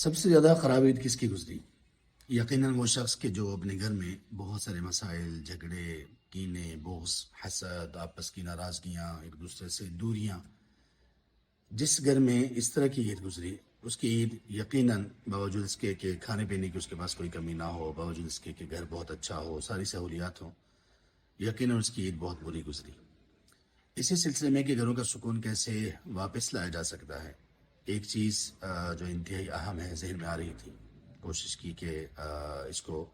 سب سے زیادہ خراب عید کس کی گزری؟ یقیناً وہ شخص کے جو اپنے گھر میں بہت سارے مسائل، جھگڑے، کینے، بغض، حسد، آپس کی ناراضگیاں، ایک دوسرے سے دوریاں، جس گھر میں اس طرح کی عید گزری، اس کی عید یقیناً باوجود اس کے کہ کھانے پینے کی اس کے پاس کوئی کمی نہ ہو، باوجود اس کے کہ گھر بہت اچھا ہو، ساری سہولیات ہوں، یقیناً اس کی عید بہت بری گزری۔ اسی سلسلے میں کہ گھروں کا سکون کیسے واپس لایا جا سکتا ہے، ایک چیز جو انتہائی اہم ہے ذہن میں آ رہی تھی، کوشش کی کہ اس کو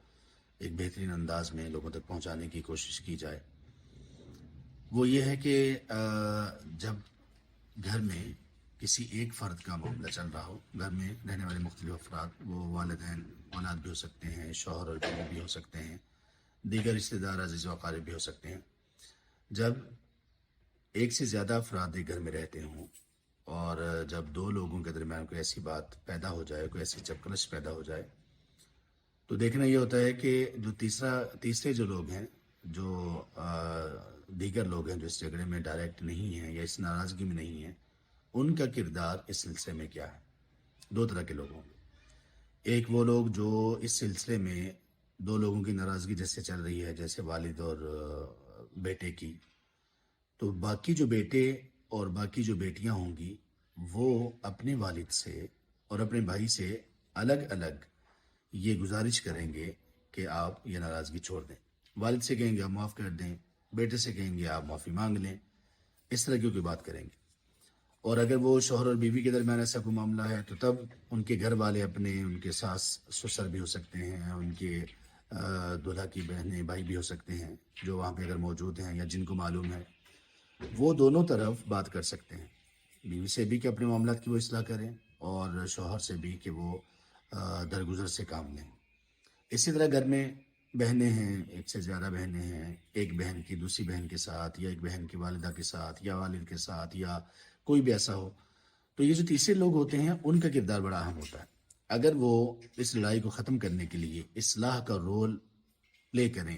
ایک بہترین انداز میں لوگوں تک پہنچانے کی کوشش کی جائے۔ وہ یہ ہے کہ جب گھر میں کسی ایک فرد کا معاملہ چل رہا ہو، گھر میں رہنے والے مختلف افراد، وہ والدین اولاد بھی ہو سکتے ہیں، شوہر اور بیوی بھی ہو سکتے ہیں، دیگر رشتہ دار عزیز و اقارب بھی ہو سکتے ہیں، جب ایک سے زیادہ افراد ایک گھر میں رہتے ہوں اور جب دو لوگوں کے درمیان کوئی ایسی بات پیدا ہو جائے، کوئی ایسی چپکلش پیدا ہو جائے، تو دیکھنا یہ ہوتا ہے کہ جو تیسرے جو لوگ ہیں، جو دیگر لوگ ہیں جو اس جھگڑے میں ڈائریکٹ نہیں ہیں یا اس ناراضگی میں نہیں ہیں، ان کا کردار اس سلسلے میں کیا ہے۔ دو طرح کے لوگ ہوں گے، ایک وہ لوگ جو اس سلسلے میں دو لوگوں کی ناراضگی جیسے چل رہی ہے، جیسے والد اور بیٹے کی، تو باقی جو بیٹے اور باقی جو بیٹیاں ہوں گی، وہ اپنے والد سے اور اپنے بھائی سے الگ الگ یہ گزارش کریں گے کہ آپ یہ ناراضگی چھوڑ دیں۔ والد سے کہیں گے آپ معاف کر دیں، بیٹے سے کہیں گے آپ معافی مانگ لیں، اس طرح کی کوئی بات کریں گے۔ اور اگر وہ شوہر اور بیوی کے درمیان ایسا کوئی معاملہ ہے تو تب ان کے گھر والے اپنے، ان کے ساس سسر بھی ہو سکتے ہیں، ان کے دولہا کی بہنیں بھائی بھی ہو سکتے ہیں جو وہاں پہ اگر موجود ہیں یا جن کو معلوم ہے، وہ دونوں طرف بات کر سکتے ہیں، بیوی سے بھی کہ اپنے معاملات کی وہ اصلاح کریں اور شوہر سے بھی کہ وہ درگزر سے کام لیں۔ اسی طرح گھر میں بہنیں ہیں، ایک سے زیادہ بہنیں ہیں، ایک بہن کی دوسری بہن کے ساتھ، یا ایک بہن کی والدہ کے ساتھ، یا والد کے ساتھ، یا کوئی بھی ایسا ہو، تو یہ جو تیسرے لوگ ہوتے ہیں ان کا کردار بڑا اہم ہوتا ہے۔ اگر وہ اس لڑائی کو ختم کرنے کے لیے اصلاح کا رول پلے کریں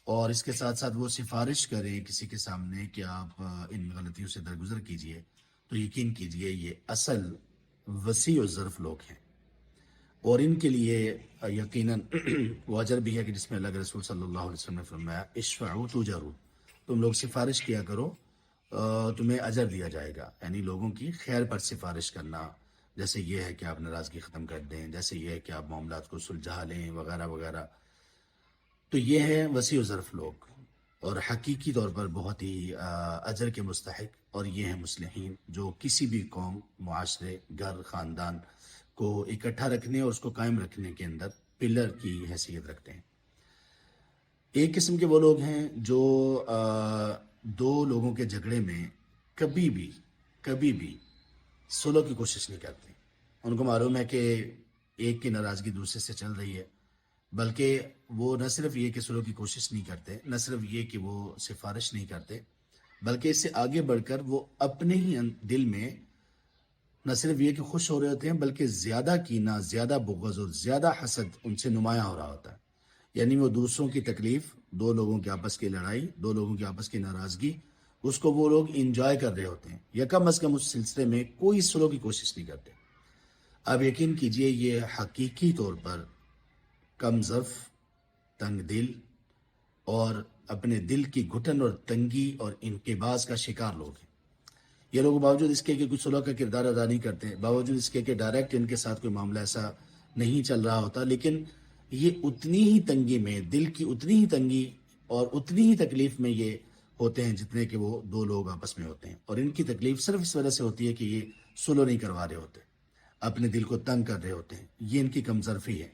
اور اس کے ساتھ ساتھ وہ سفارش کریں کسی کے سامنے کہ آپ ان غلطیوں سے درگزر کیجئے، تو یقین کیجئے یہ اصل وسیع و ظرف لوگ ہیں، اور ان کے لیے یقیناً وہ اجر بھی ہے کہ جس میں اللہ کے رسول صلی اللہ علیہ وسلم نے فرمایا اشفعوا تجروا، تم لوگ سفارش کیا کرو تمہیں اجر دیا جائے گا، یعنی لوگوں کی خیر پر سفارش کرنا، جیسے یہ ہے کہ آپ ناراضگی ختم کر دیں، جیسے یہ ہے کہ آپ معاملات کو سلجھا لیں، وغیرہ وغیرہ۔ تو یہ ہے وسیع و ظرف لوگ، اور حقیقی طور پر بہت ہی اجر کے مستحق، اور یہ ہیں مصلحین جو کسی بھی قوم، معاشرے، گھر، خاندان کو اکٹھا رکھنے اور اس کو قائم رکھنے کے اندر پلر کی حیثیت رکھتے ہیں۔ ایک قسم کے وہ لوگ ہیں جو دو لوگوں کے جھگڑے میں کبھی بھی صلح کی کوشش نہیں کرتے۔ ان کو معلوم ہے کہ ایک کی ناراضگی دوسرے سے چل رہی ہے، بلکہ وہ نہ صرف یہ کہ صلح کی کوشش نہیں کرتے، نہ صرف یہ کہ وہ سفارش نہیں کرتے، بلکہ اس سے آگے بڑھ کر وہ اپنے ہی دل میں نہ صرف یہ کہ خوش ہو رہے ہوتے ہیں، بلکہ زیادہ کینہ، زیادہ بغض اور زیادہ حسد ان سے نمایاں ہو رہا ہوتا ہے۔ یعنی وہ دوسروں کی تکلیف، دو لوگوں کی آپس کی لڑائی، دو لوگوں کی آپس کی ناراضگی، اس کو وہ لوگ انجوائے کر رہے ہوتے ہیں، یا کم از کم اس سلسلے میں کوئی صلح کی کوشش نہیں کرتے۔ اب یقین کیجئے یہ حقیقی طور پر کم ظرف، تنگ دل اور اپنے دل کی گھٹن اور تنگی اور انقباض کا شکار لوگ ہیں۔ یہ لوگ باوجود اس کے کہ کچھ صلح کا کردار ادا نہیں کرتے، باوجود اس کے کہ ڈائریکٹ ان کے ساتھ کوئی معاملہ ایسا نہیں چل رہا ہوتا، لیکن یہ اتنی ہی تنگی میں، دل کی اتنی ہی تنگی اور اتنی ہی تکلیف میں یہ ہوتے ہیں جتنے کہ وہ دو لوگ آپس میں ہوتے ہیں، اور ان کی تکلیف صرف اس وجہ سے ہوتی ہے کہ یہ صلح نہیں کروا رہے ہوتے، اپنے دل کو تنگ کر رہے ہوتے ہیں۔ یہ ان کی کم ظرفی ہے،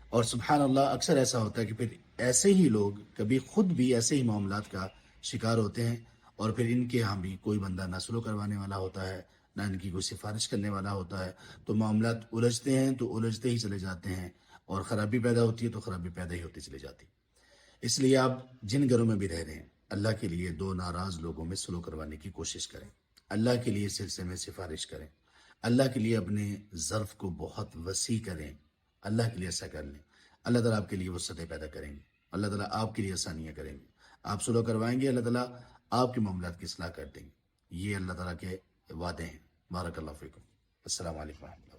اور سبحان اللہ اکثر ایسا ہوتا ہے کہ پھر ایسے ہی لوگ کبھی خود بھی ایسے ہی معاملات کا شکار ہوتے ہیں، اور پھر ان کے ہاں بھی کوئی بندہ نہ صلح کروانے والا ہوتا ہے، نہ ان کی کوئی سفارش کرنے والا ہوتا ہے، تو معاملات الجھتے ہیں تو الجھتے ہی چلے جاتے ہیں، اور خرابی پیدا ہوتی ہے تو خرابی پیدا ہی ہوتی چلی جاتی۔ اس لیے آپ جن گھروں میں بھی رہ رہے ہیں، اللہ کے لیے دو ناراض لوگوں میں صلح کروانے کی کوشش کریں، اللہ کے لیے اس سلسلے میں سفارش کریں، اللہ کے لیے اپنے ظرف کو بہت وسیع کریں، اللہ کے لیے ایسا کر لیں، اللہ تعالیٰ آپ کے لیے وسعتیں پیدا کریں گے، اللہ تعالیٰ آپ کے لیے آسانیاں کریں گے، آپ صلح کروائیں گے، اللہ تعالیٰ آپ کے معاملات کی اصلاح کر دیں گے۔ یہ اللہ تعالیٰ کے وعدے ہیں۔ بارک اللہ فیکم۔ السلام علیکم ورحمۃ اللہ۔